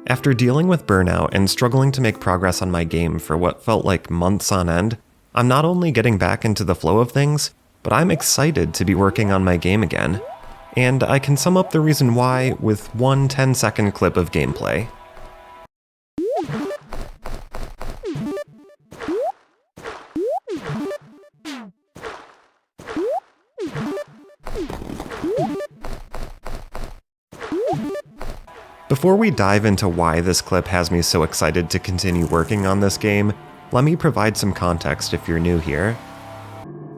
After dealing with burnout and struggling to make progress on my game for what felt like months on end, I'm not only getting back into the flow of things, but I'm excited to be working on my game again. And I can sum up the reason why with one 10-second clip of gameplay. Before we dive into why this clip has me so excited to continue working on this game, let me provide some context if you're new here.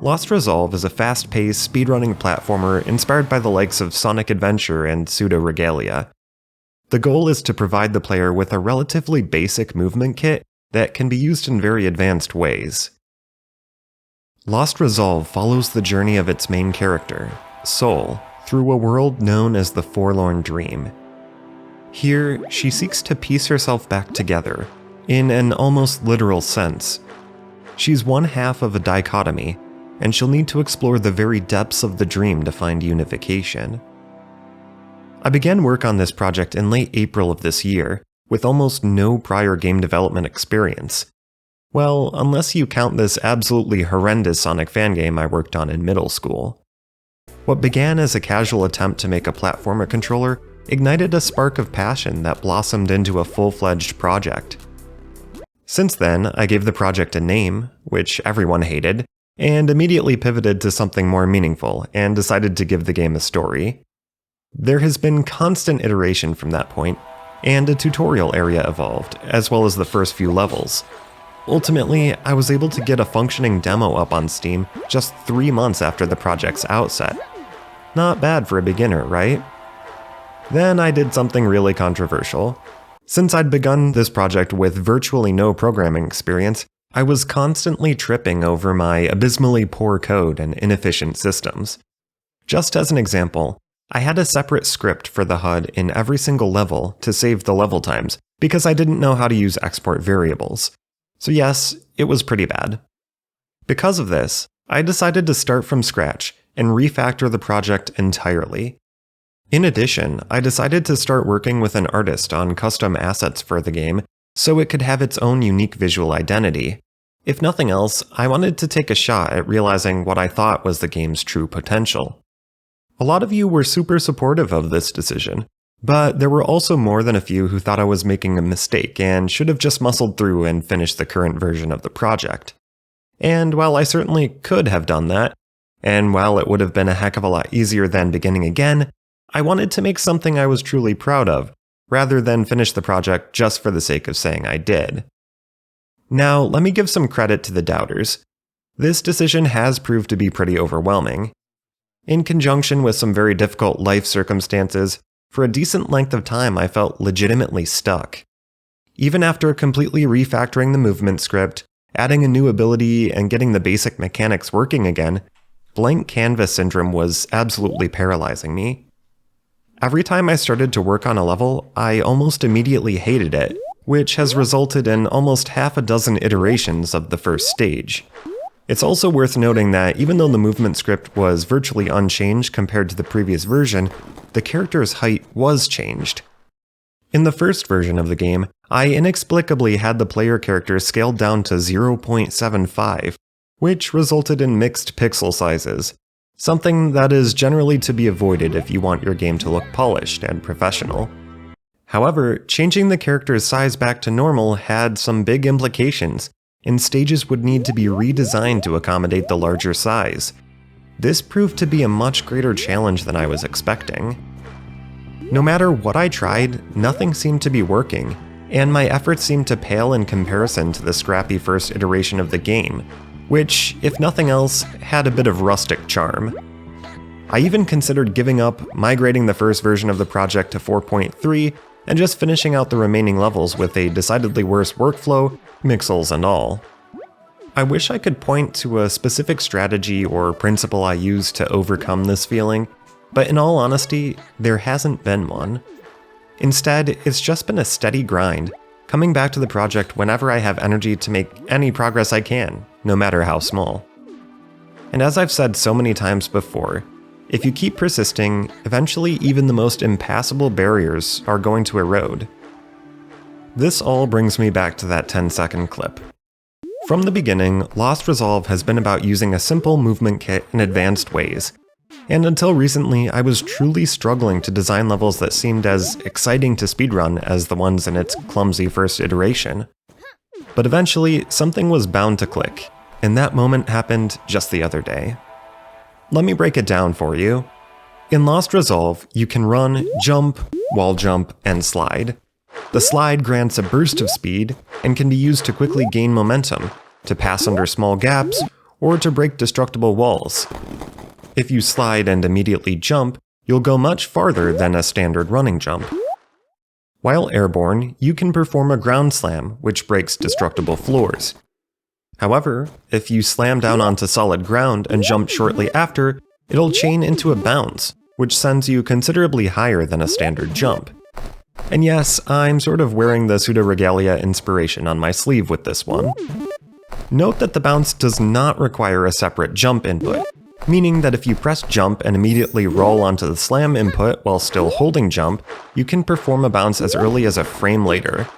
Lost Resolve is a fast-paced, speedrunning platformer inspired by the likes of Sonic Adventure and Pseudoregalia. The goal is to provide the player with a relatively basic movement kit that can be used in very advanced ways. Lost Resolve follows the journey of its main character, Soul, through a world known as the Forlorn Dream. Here, she seeks to piece herself back together, in an almost literal sense. She's one half of a dichotomy, and she'll need to explore the very depths of the dream to find unification. I began work on this project in late April of this year, with almost no prior game development experience. Well, unless you count this absolutely horrendous Sonic fan game I worked on in middle school. What began as a casual attempt to make a platformer controller ignited a spark of passion that blossomed into a full-fledged project. Since then, I gave the project a name, which everyone hated, and immediately pivoted to something more meaningful and decided to give the game a story. There has been constant iteration from that point, and a tutorial area evolved, as well as the first few levels. Ultimately, I was able to get a functioning demo up on Steam just 3 months after the project's outset. Not bad for a beginner, right? Then I did something really controversial. Since I'd begun this project with virtually no programming experience, I was constantly tripping over my abysmally poor code and inefficient systems. Just as an example, I had a separate script for the HUD in every single level to save the level times because I didn't know how to use export variables. So yes, it was pretty bad. Because of this, I decided to start from scratch and refactor the project entirely. In addition, I decided to start working with an artist on custom assets for the game so it could have its own unique visual identity. If nothing else, I wanted to take a shot at realizing what I thought was the game's true potential. A lot of you were super supportive of this decision, but there were also more than a few who thought I was making a mistake and should have just muscled through and finished the current version of the project. And while I certainly could have done that, and while it would have been a heck of a lot easier than beginning again, I wanted to make something I was truly proud of, rather than finish the project just for the sake of saying I did. Now, let me give some credit to the doubters. This decision has proved to be pretty overwhelming. In conjunction with some very difficult life circumstances, for a decent length of time I felt legitimately stuck. Even after completely refactoring the movement script, adding a new ability, and getting the basic mechanics working again, blank canvas syndrome was absolutely paralyzing me. Every time I started to work on a level, I almost immediately hated it, which has resulted in almost half a dozen iterations of the first stage. It's also worth noting that even though the movement script was virtually unchanged compared to the previous version, the character's height was changed. In the first version of the game, I inexplicably had the player character scaled down to 0.75, which resulted in mixed pixel sizes. Something that is generally to be avoided if you want your game to look polished and professional. However, changing the character's size back to normal had some big implications, and stages would need to be redesigned to accommodate the larger size. This proved to be a much greater challenge than I was expecting. No matter what I tried, nothing seemed to be working, and my efforts seemed to pale in comparison to the scrappy first iteration of the game, which, if nothing else, had a bit of rustic charm. I even considered giving up, migrating the first version of the project to 4.3, and just finishing out the remaining levels with a decidedly worse workflow, mixels and all. I wish I could point to a specific strategy or principle I used to overcome this feeling, but in all honesty, there hasn't been one. Instead, it's just been a steady grind, coming back to the project whenever I have energy to make any progress I can, no matter how small. And as I've said so many times before, if you keep persisting, eventually even the most impassable barriers are going to erode. This all brings me back to that 10-second clip. From the beginning, Lost Resolve has been about using a simple movement kit in advanced ways, and until recently I was truly struggling to design levels that seemed as exciting to speedrun as the ones in its clumsy first iteration. But eventually, something was bound to click, and that moment happened just the other day. Let me break it down for you. In Lost Resolve, you can run, jump, wall jump, and slide. The slide grants a burst of speed and can be used to quickly gain momentum, to pass under small gaps, or to break destructible walls. If you slide and immediately jump, you'll go much farther than a standard running jump. While airborne, you can perform a ground slam, which breaks destructible floors. However, if you slam down onto solid ground and jump shortly after, it'll chain into a bounce, which sends you considerably higher than a standard jump. And yes, I'm sort of wearing the Pseudoregalia inspiration on my sleeve with this one. Note that the bounce does not require a separate jump input, meaning that if you press jump and immediately roll onto the slam input while still holding jump, you can perform a bounce as early as a frame later.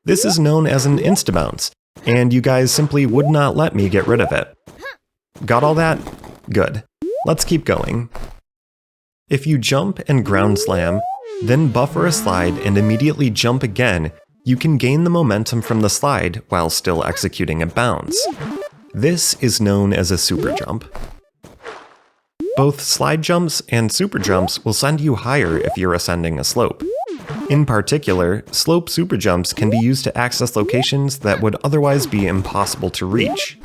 This is known as an insta-bounce, and you guys simply would not let me get rid of it. Got all that? Good. Let's keep going. If you jump and ground slam, then buffer a slide and immediately jump again, you can gain the momentum from the slide while still executing a bounce. This is known as a super jump. Both slide jumps and super jumps will send you higher if you're ascending a slope. In particular, slope super jumps can be used to access locations that would otherwise be impossible to reach.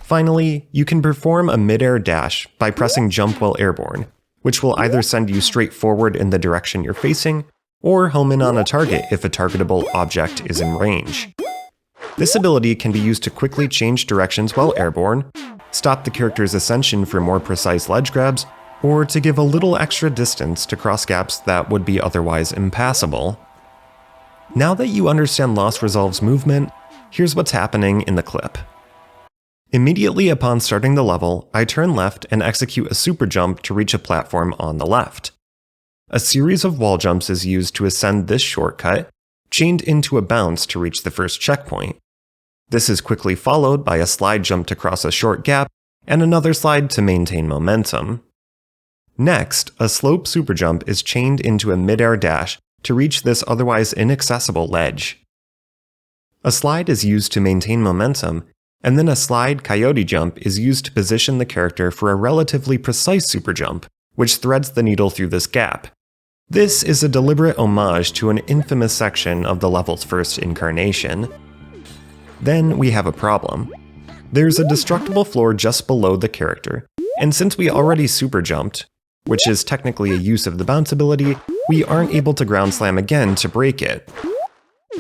Finally, you can perform a mid-air dash by pressing jump while airborne, which will either send you straight forward in the direction you're facing, or home in on a target if a targetable object is in range. This ability can be used to quickly change directions while airborne, stop the character's ascension for more precise ledge grabs, or to give a little extra distance to cross gaps that would be otherwise impassable. Now that you understand Lost Resolve's movement, here's what's happening in the clip. Immediately upon starting the level, I turn left and execute a super jump to reach a platform on the left. A series of wall jumps is used to ascend this shortcut, chained into a bounce to reach the first checkpoint. This is quickly followed by a slide jump to cross a short gap, and another slide to maintain momentum. Next, a slope super jump is chained into a mid-air dash to reach this otherwise inaccessible ledge. A slide is used to maintain momentum, and then a slide coyote jump is used to position the character for a relatively precise super jump, which threads the needle through this gap. This is a deliberate homage to an infamous section of the level's first incarnation. Then we have a problem. There's a destructible floor just below the character, and since we already super jumped, which is technically a use of the bounce ability, we aren't able to ground slam again to break it.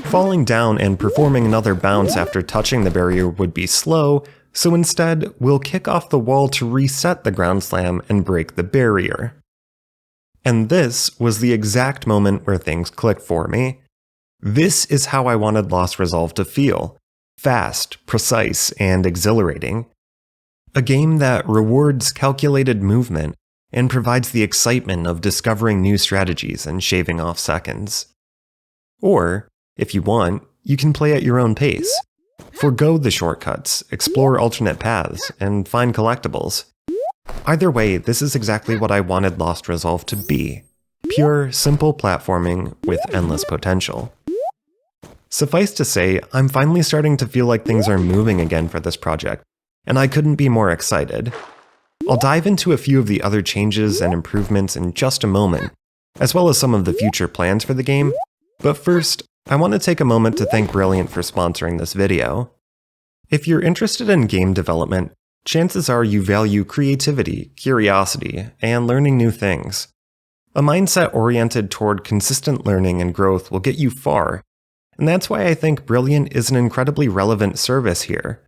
Falling down and performing another bounce after touching the barrier would be slow, so instead, we'll kick off the wall to reset the ground slam and break the barrier. And this was the exact moment where things clicked for me. This is how I wanted Lost Resolve to feel. Fast, precise, and exhilarating. A game that rewards calculated movement and provides the excitement of discovering new strategies and shaving off seconds. Or, if you want, you can play at your own pace. Forgo the shortcuts, explore alternate paths, and find collectibles. Either way, this is exactly what I wanted Lost Resolve to be. Pure, simple platforming with endless potential. Suffice to say, I'm finally starting to feel like things are moving again for this project, and I couldn't be more excited. I'll dive into a few of the other changes and improvements in just a moment, as well as some of the future plans for the game, but first, I want to take a moment to thank Brilliant for sponsoring this video. If you're interested in game development, chances are you value creativity, curiosity, and learning new things. A mindset oriented toward consistent learning and growth will get you far, and that's why I think Brilliant is an incredibly relevant service here.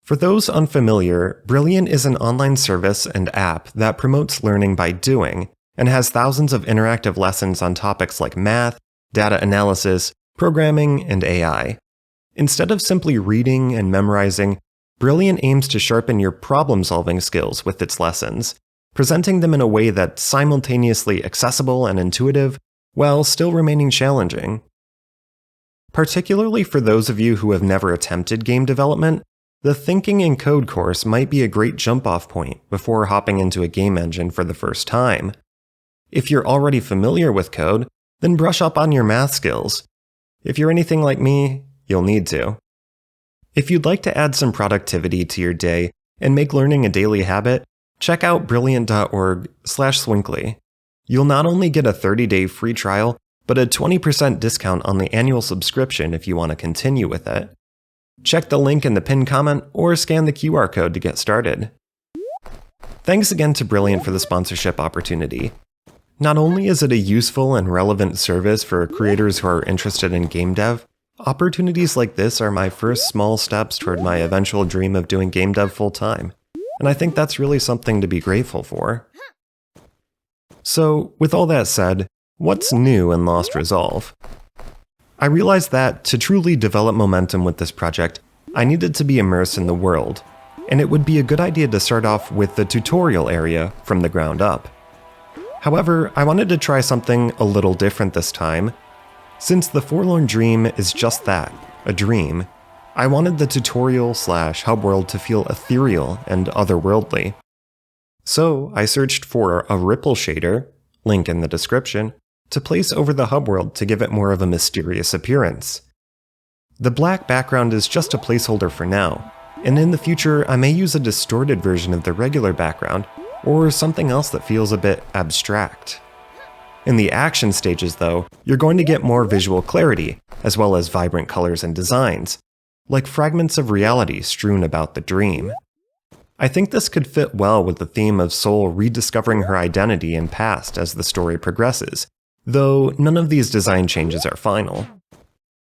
For those unfamiliar, Brilliant is an online service and app that promotes learning by doing, and has thousands of interactive lessons on topics like math, data analysis, programming, and AI. Instead of simply reading and memorizing, Brilliant aims to sharpen your problem-solving skills with its lessons, presenting them in a way that's simultaneously accessible and intuitive, while still remaining challenging. Particularly for those of you who have never attempted game development, the Thinking in Code course might be a great jump-off point before hopping into a game engine for the first time. If you're already familiar with code, then brush up on your math skills. If you're anything like me, you'll need to. If you'd like to add some productivity to your day and make learning a daily habit, check out brilliant.org/swinkly. You'll not only get a 30-day free trial, but a 20% discount on the annual subscription if you want to continue with it. Check the link in the pinned comment or scan the QR code to get started. Thanks again to Brilliant for the sponsorship opportunity. Not only is it a useful and relevant service for creators who are interested in game dev, opportunities like this are my first small steps toward my eventual dream of doing game dev full-time, and I think that's really something to be grateful for. So, with all that said, what's new in Lost Resolve? I realized that to truly develop momentum with this project, I needed to be immersed in the world, and it would be a good idea to start off with the tutorial area from the ground up. However, I wanted to try something a little different this time. Since the Forlorn Dream is just that, a dream, I wanted the tutorial/hub world to feel ethereal and otherworldly. So I searched for a ripple shader, link in the description, to place over the hub world to give it more of a mysterious appearance. The black background is just a placeholder for now, and in the future I may use a distorted version of the regular background, or something else that feels a bit abstract. In the action stages though, you're going to get more visual clarity, as well as vibrant colors and designs, like fragments of reality strewn about the dream. I think this could fit well with the theme of Soul rediscovering her identity and past as the story progresses, though none of these design changes are final.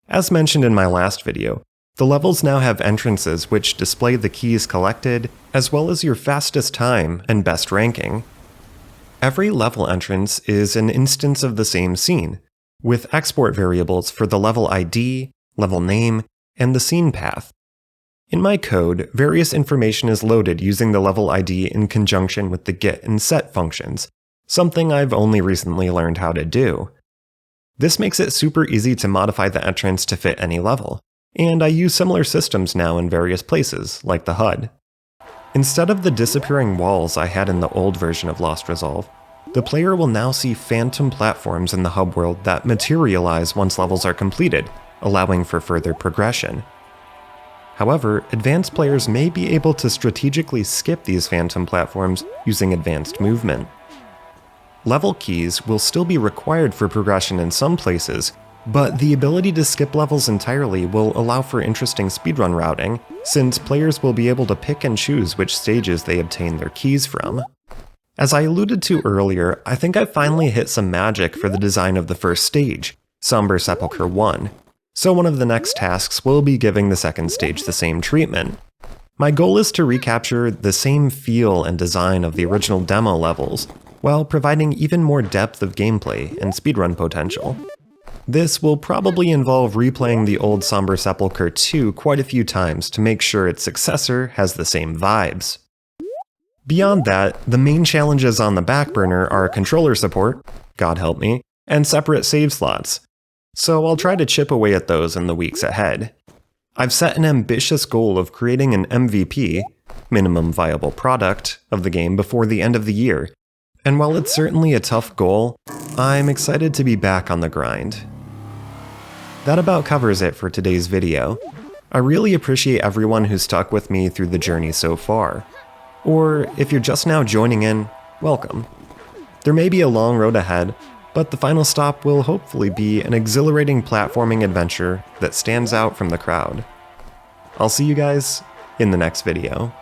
As mentioned in my last video, the levels now have entrances which display the keys collected, as well as your fastest time and best ranking. Every level entrance is an instance of the same scene, with export variables for the level ID, level name, and the scene path. In my code, various information is loaded using the level ID in conjunction with the get and set functions, something I've only recently learned how to do. This makes it super easy to modify the entrance to fit any level, and I use similar systems now in various places, like the HUD. Instead of the disappearing walls I had in the old version of Lost Resolve, the player will now see phantom platforms in the hub world that materialize once levels are completed, allowing for further progression. However, advanced players may be able to strategically skip these phantom platforms using advanced movement. Level keys will still be required for progression in some places, but the ability to skip levels entirely will allow for interesting speedrun routing, since players will be able to pick and choose which stages they obtain their keys from. As I alluded to earlier, I think I finally hit some magic for the design of the first stage, Somber Sepulchre 1, so one of the next tasks will be giving the second stage the same treatment. My goal is to recapture the same feel and design of the original demo levels, while providing even more depth of gameplay and speedrun potential. This will probably involve replaying the old Somber Sepulchre 2 quite a few times to make sure its successor has the same vibes. Beyond that, the main challenges on the back burner are controller support, God help me, and separate save slots, so I'll try to chip away at those in the weeks ahead. I've set an ambitious goal of creating an MVP, minimum viable product, of the game before the end of the year, and while it's certainly a tough goal, I'm excited to be back on the grind. That about covers it for today's video. I really appreciate everyone who stuck with me through the journey so far. Or if you're just now joining in, welcome. There may be a long road ahead, but the final stop will hopefully be an exhilarating platforming adventure that stands out from the crowd. I'll see you guys in the next video.